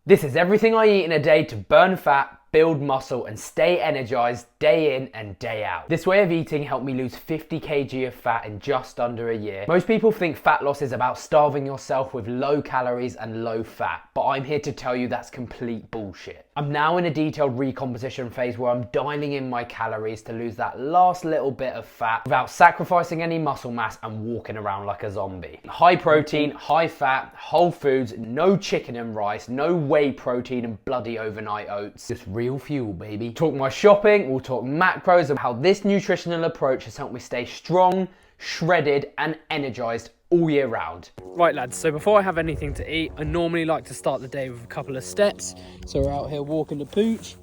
This is everything I eat in a day to burn fat, build muscle and stay energized day in and day out. This way of eating helped me lose 50 kg of fat in just under a year. Most people think fat loss is about starving yourself with low calories and low fat, but I'm here to tell you that's complete bullshit. I'm now in a detailed recomposition phase where I'm dialing in my calories to lose that last little bit of fat without sacrificing any muscle mass and walking around like a zombie. High protein, high fat, whole foods, no chicken and rice, no whey protein and bloody overnight oats. Just real fuel, baby. Talk my shopping, we'll talk macros and how this nutritional approach has helped me stay strong, shredded and energized all year round. Right lads, so before I have anything to eat, I normally like to start the day with a couple of steps. So we're out here walking the pooch.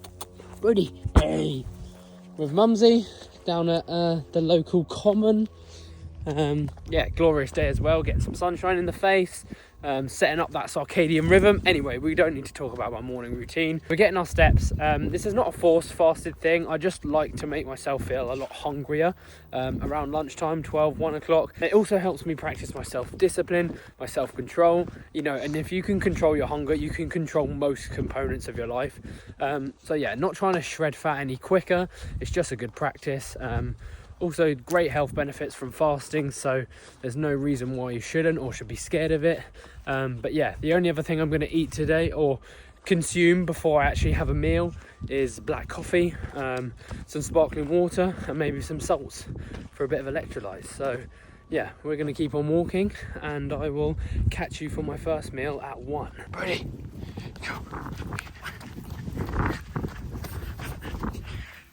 Brody, hey, with Mumsy down at the local common. Yeah, glorious day as well, getting some sunshine in the face. Setting up that circadian rhythm. Anyway, we don't need to talk about my morning routine. We're getting our steps. This is not a forced fasted thing. I just like to make myself feel a lot hungrier around lunchtime, 12, 1 o'clock. It also helps me practice my self-discipline, my self-control, you know, and if you can control your hunger, you can control most components of your life. So yeah, not trying to shred fat any quicker. It's just a good practice. Also great health benefits from fasting, so there's no reason why you shouldn't or should be scared of it. But yeah, the only other thing I'm going to eat today or consume before I actually have a meal is black coffee, some sparkling water and maybe some salts for a bit of electrolytes. So yeah, we're going to keep on walking and I will catch you for my first meal at 1. Ready?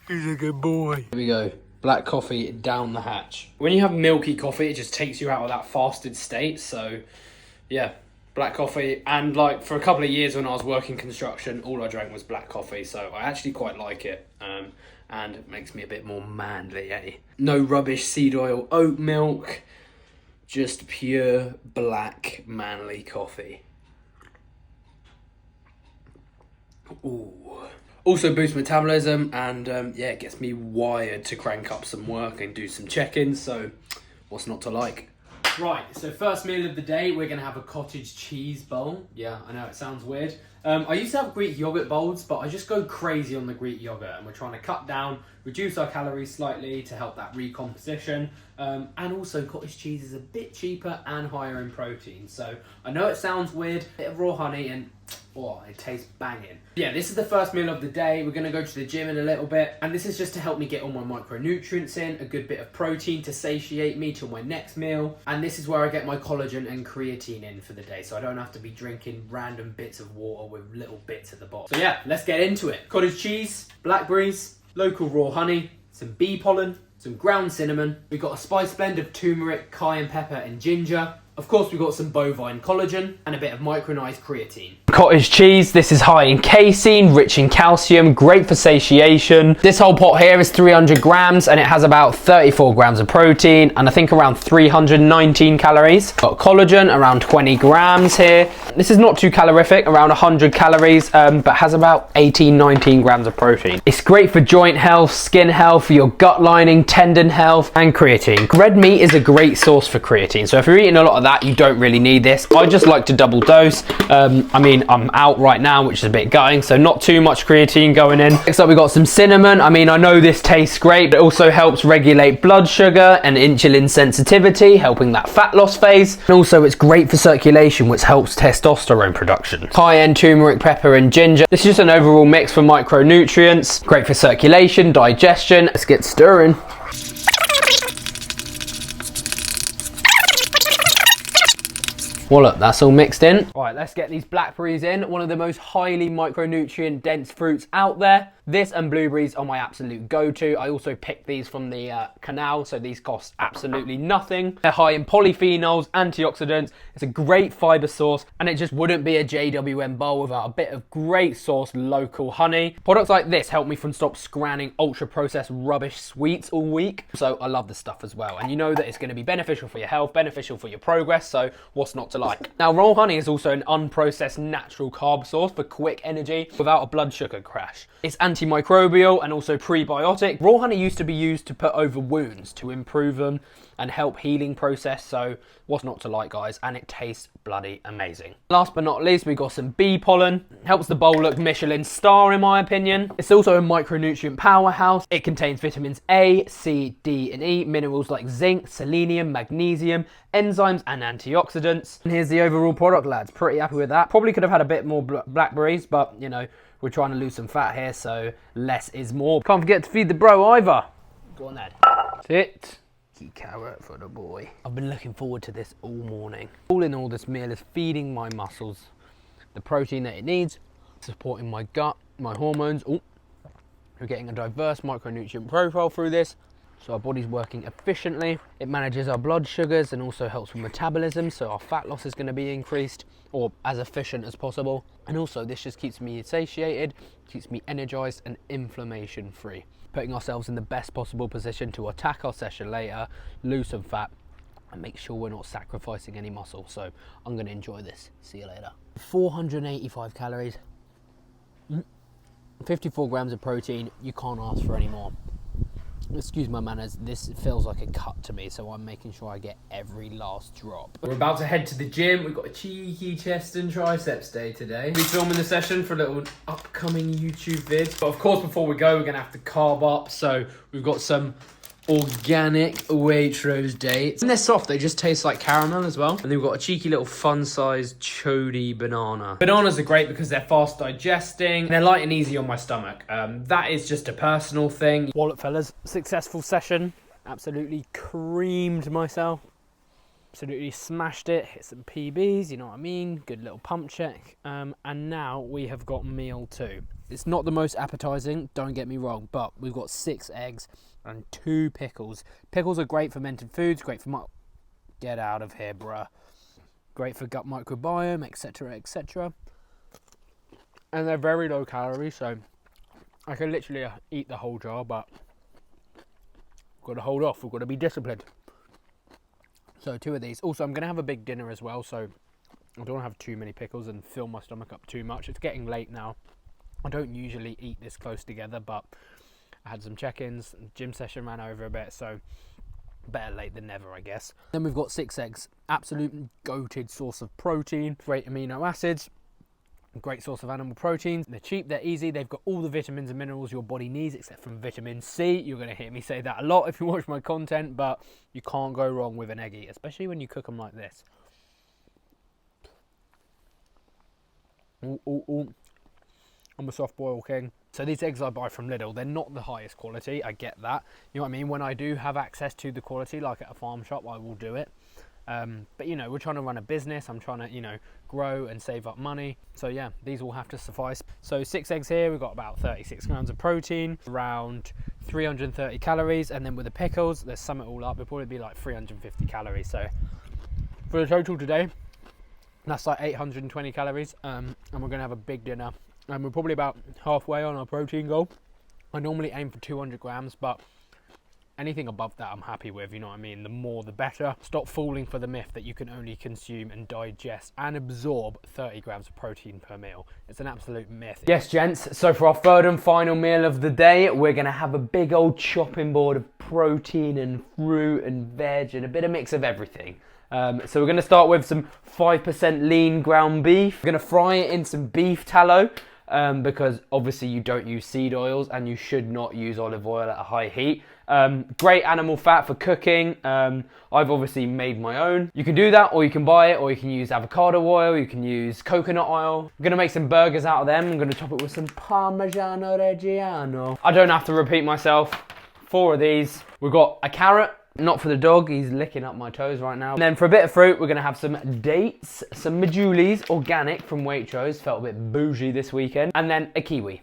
He's a good boy. Here we go. Black coffee down the hatch. When you have milky coffee, it just takes you out of that fasted state. So yeah, black coffee. And like for a couple of years when I was working construction, all I drank was black coffee. So I actually quite like it. And it makes me a bit more manly, eh? No rubbish seed oil, oat milk, just pure black manly coffee. Ooh. Also boosts metabolism and yeah, it gets me wired to crank up some work and do some check-ins, so what's not to like? Right, so first meal of the day, we're gonna have a cottage cheese bowl. Yeah, I know it sounds weird. I used to have Greek yogurt bowls, but I just go crazy on the Greek yogurt and we're trying to cut down, reduce our calories slightly to help that recomposition. And also cottage cheese is a bit cheaper and higher in protein. So I know it sounds weird, a bit of raw honey and oh, it tastes banging. Yeah, this is the first meal of the day. We're gonna go to the gym in a little bit. And this is just to help me get all my micronutrients in, a good bit of protein to satiate me till my next meal. And this is where I get my collagen and creatine in for the day. So I don't have to be drinking random bits of water with little bits at the bottom. So yeah, let's get into it. Cottage cheese, blackberries, local raw honey, some bee pollen, some ground cinnamon. We've got a spice blend of turmeric, cayenne pepper and ginger. Of course, we've got some bovine collagen and a bit of micronized creatine. Cottage cheese, this is high in casein, rich in calcium, great for satiation. This whole pot here is 300 grams and it has about 34 grams of protein and I think around 319 calories. Got collagen, around 20 grams here. This is not too calorific, around 100 calories, but has about 18-19 grams of protein. It's great for joint health, skin health, for your gut lining, tendon health, and creatine. Red meat is a great source for creatine, so if you're eating a lot of that, you don't really need this. I just like to double dose. I mean, I'm out right now, which is a bit gutting, so not too much creatine going in. Next up, we got some cinnamon. I mean, I know this tastes great, but it also helps regulate blood sugar and insulin sensitivity, helping that fat loss phase. And also, it's great for circulation, which helps testosterone production. Cayenne, turmeric, pepper, and ginger. This is just an overall mix for micronutrients. Great for circulation, digestion. Let's get stirring. Well, look, that's all mixed in. All right, let's get these blackberries in. One of the most highly micronutrient dense fruits out there. This and blueberries are my absolute go-to. I also picked these from the canal, so these cost absolutely nothing. They're high in polyphenols, antioxidants. It's a great fiber source, and it just wouldn't be a JWM bowl without a bit of great sourced local honey. Products like this help me from stop scranning ultra-processed rubbish sweets all week. So I love this stuff as well. And you know that it's gonna be beneficial for your health, beneficial for your progress, so what's not to like. Now, raw honey is also an unprocessed natural carb source for quick energy without a blood sugar crash. It's antimicrobial and also prebiotic. Raw honey used to be used to put over wounds to improve them and help healing process, so what's not to like, guys? And it tastes bloody amazing. Last but not least, we got some bee pollen. Helps the bowl look Michelin star, in my opinion. It's also a micronutrient powerhouse. It contains vitamins A, C, D, and E, minerals like zinc, selenium, magnesium, enzymes, and antioxidants. And here's the overall product, lads. Pretty happy with that. Probably could have had a bit more blackberries, but you know, we're trying to lose some fat here, so less is more. Can't forget to feed the bro either. Go on then. Sit. Carrot for the boy. I've been looking forward to this all morning. All in all, this meal is feeding my muscles the protein that it needs, supporting my gut, my hormones. Oh, we're getting a diverse micronutrient profile through this, so our body's working efficiently. It manages our blood sugars and also helps with metabolism, so our fat loss is going to be increased or as efficient as possible. And also this just keeps me satiated, keeps me energized and inflammation free, putting ourselves in the best possible position to attack our session later, lose some fat and make sure we're not sacrificing any muscle. So I'm going to enjoy this. See you later. 485 calories, 54 grams of protein. You can't ask for any more. Excuse my manners, this feels like a cut to me, so I'm making sure I get every last drop. We're about to head to the gym. We've got a cheeky chest and triceps day today. We're filming the session for a little upcoming YouTube vid. But of course, before we go, we're gonna have to carb up. So we've got some organic Waitrose dates. And they're soft, they just taste like caramel as well. And then we've got a cheeky little fun-sized chody banana. Bananas are great because they're fast digesting. They're light and easy on my stomach. That is just a personal thing. Wallet fellas, successful session. Absolutely creamed myself. Absolutely smashed it, hit some PBs, you know what I mean? Good little pump check. And now we have got meal 2. It's not the most appetizing, don't get me wrong, but we've got 6 eggs and 2 pickles. Pickles are great fermented foods, great for get out of here, bruh. Great for gut microbiome, etc, etc. And they're very low calorie, so I can literally eat the whole jar, but we've got to hold off, we've got to be disciplined. So 2 of these. Also, I'm going to have a big dinner as well, so I don't want to have too many pickles and fill my stomach up too much. It's getting late now. I don't usually eat this close together, but I had some check-ins, gym session ran over a bit, so better late than never, I guess. Then we've got 6 eggs, absolute goated source of protein, great amino acids, great source of animal proteins. They're cheap, they're easy, they've got all the vitamins and minerals your body needs except from vitamin C. You're going to hear me say that a lot if you watch my content, but you can't go wrong with an eggie, especially when you cook them like this. Ooh, ooh, ooh. I'm a soft boil king. So these eggs I buy from Lidl, they're not the highest quality, I get that. You know what I mean? When I do have access to the quality, like at a farm shop, I will do it. But you know, we're trying to run a business, I'm trying to, you know, grow and save up money. So yeah, these will have to suffice. So 6 eggs here, we've got about 36 grams of protein, around 330 calories, and then with the pickles, let's sum it all up, it'll probably be like 350 calories. So for the total today, that's like 820 calories, and we're gonna have a big dinner. And we're probably about halfway on our protein goal. I normally aim for 200 grams, but anything above that I'm happy with, you know what I mean? The more the better. Stop falling for the myth that you can only consume and digest and absorb 30 grams of protein per meal. It's an absolute myth. Yes, gents, so for our third and final meal of the day, we're gonna have a big old chopping board of protein and fruit and veg and a bit of mix of everything. So we're gonna start with some 5% lean ground beef. We're gonna fry it in some beef tallow. Because obviously you don't use seed oils and you should not use olive oil at a high heat. Great animal fat for cooking. I've obviously made my own. You can do that, or you can buy it, or you can use avocado oil, you can use coconut oil. I'm gonna make some burgers out of them. I'm gonna top it with some Parmigiano Reggiano. I don't have to repeat myself. 4 of these. We've got a carrot. Not for the dog, he's licking up my toes right now. And then for a bit of fruit, we're gonna have some dates, some Majulis, organic from Waitrose, felt a bit bougie this weekend, and then a kiwi.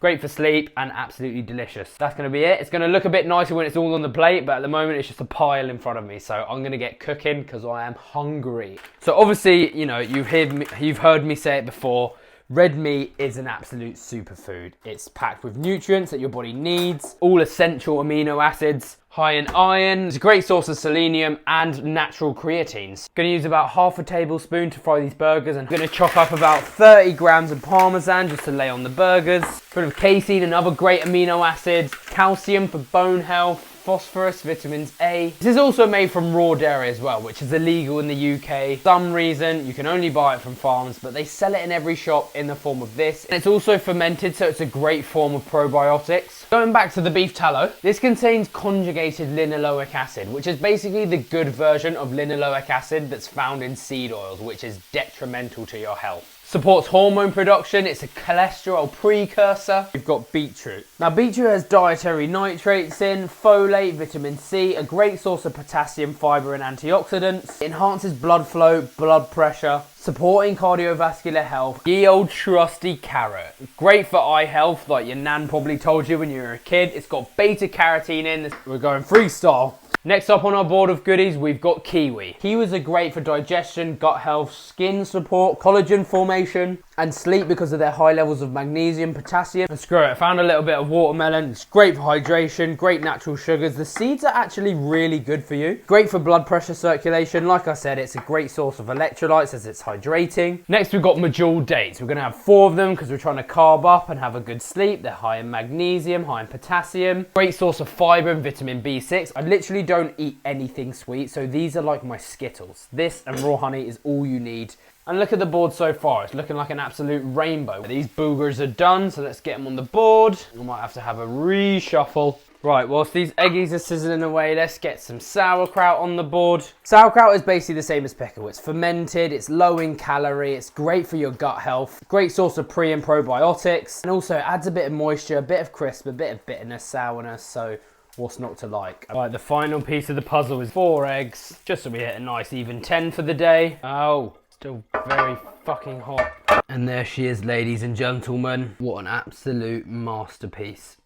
Great for sleep and absolutely delicious. That's gonna be it. It's gonna look a bit nicer when it's all on the plate, but at the moment it's just a pile in front of me. So I'm gonna get cooking because I am hungry. So obviously, you know, you've heard me say it before, Red meat is an absolute superfood. It's packed with nutrients that your body needs, all essential amino acids, high in iron. It's a great source of selenium and natural creatines. Gonna use about half a tablespoon to fry these burgers, and I'm gonna chop up about 30 grams of Parmesan just to lay on the burgers. A bit of casein and other great amino acids, calcium for bone health, phosphorus, vitamins A. This is also made from raw dairy as well, which is illegal in the UK. For some reason, you can only buy it from farms, but they sell it in every shop in the form of this. And it's also fermented, so it's a great form of probiotics. Going back to the beef tallow, this contains conjugated linoleic acid, which is basically the good version of linoleic acid that's found in seed oils, which is detrimental to your health. Supports hormone production, it's a cholesterol precursor. We've got beetroot. Now beetroot has dietary nitrates in, folate, vitamin C, a great source of potassium, fibre and antioxidants. It enhances blood flow, blood pressure, supporting cardiovascular health. Ye old trusty carrot. Great for eye health, like your nan probably told you when you were a kid. It's got beta carotene in. We're going freestyle. Next up on our board of goodies, we've got kiwi. Kiwis are great for digestion, gut health, skin support, collagen formation, and sleep because of their high levels of magnesium, potassium. And screw it, I found a little bit of watermelon. It's great for hydration, great natural sugars. The seeds are actually really good for you. Great for blood pressure circulation. Like I said, it's a great source of electrolytes as it's hydrating. Next, we've got medjool dates. We're gonna have 4 of them because we're trying to carb up and have a good sleep. They're high in magnesium, high in potassium. Great source of fiber and vitamin B6. I literally don't eat anything sweet, so these are like my Skittles. This and raw honey is all you need. And look at the board so far, it's looking like an absolute rainbow. These boogers are done, so let's get them on the board. We might have to have a reshuffle. Right, whilst these eggies are sizzling away, let's get some sauerkraut on the board. Sauerkraut is basically the same as pickle. It's fermented, it's low in calorie, it's great for your gut health, great source of pre and probiotics, and also it adds a bit of moisture, a bit of crisp, a bit of bitterness, sourness, so what's not to like? Right, the final piece of the puzzle is 4 eggs, just so we hit a nice even 10 for the day. Oh, still very fucking hot. And there she is, ladies and gentlemen. What an absolute masterpiece.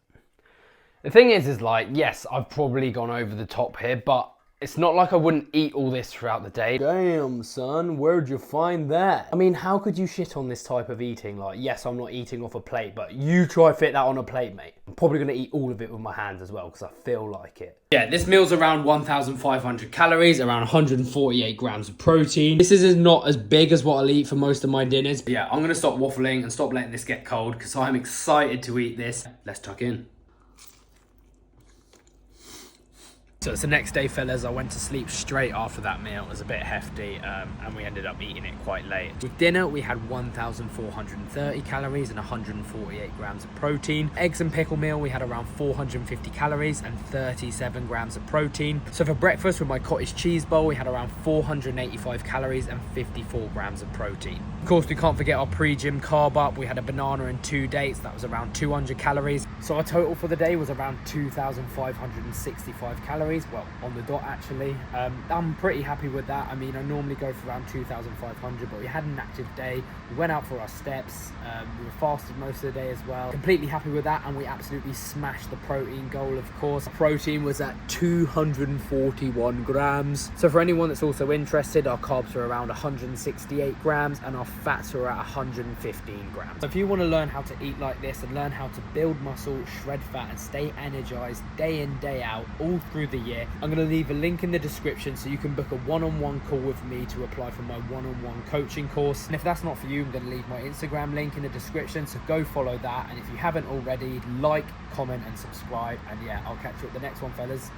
The thing is like, yes, I've probably gone over the top here, but it's not like I wouldn't eat all this throughout the day. Damn, son, where'd you find that? I mean, how could you shit on this type of eating? Like, yes, I'm not eating off a plate, but you try fit that on a plate, mate. I'm probably gonna eat all of it with my hands as well, because I feel like it. Yeah, this meal's around 1,500 calories, around 148 grams of protein. This is not as big as what I'll eat for most of my dinners. But yeah, I'm gonna stop waffling and stop letting this get cold, because I'm excited to eat this. Let's tuck in. So it's the next day, fellas. I went to sleep straight after that meal. It was a bit hefty, and we ended up eating it quite late. With dinner, we had 1,430 calories and 148 grams of protein. Eggs and pickle meal, we had around 450 calories and 37 grams of protein. So for breakfast, with my cottage cheese bowl, we had around 485 calories and 54 grams of protein. Of course, we can't forget our pre-gym carb up. We had a banana and 2 dates. That was around 200 calories. So our total for the day was around 2,565 calories. Well, on the dot actually. I'm pretty happy with that. I mean, I normally go for around 2,500, but we had an active day. We went out for our steps. We were fasted most of the day as well. Completely happy with that, and we absolutely smashed the protein goal, of course. Protein was at 241 grams. So for anyone that's also interested, our carbs are around 168 grams, and our fats are at 115 grams. So if you want to learn how to eat like this and learn how to build muscle, shred fat, and stay energized day in, day out, all through the year, I'm going to leave a link in the description so you can book a one-on-one call with me to apply for my one-on-one coaching course. And if that's not for you, I'm going to leave my Instagram link in the description, so go follow that. And if you haven't already, like, comment and subscribe. And yeah, I'll catch you at the next one, fellas.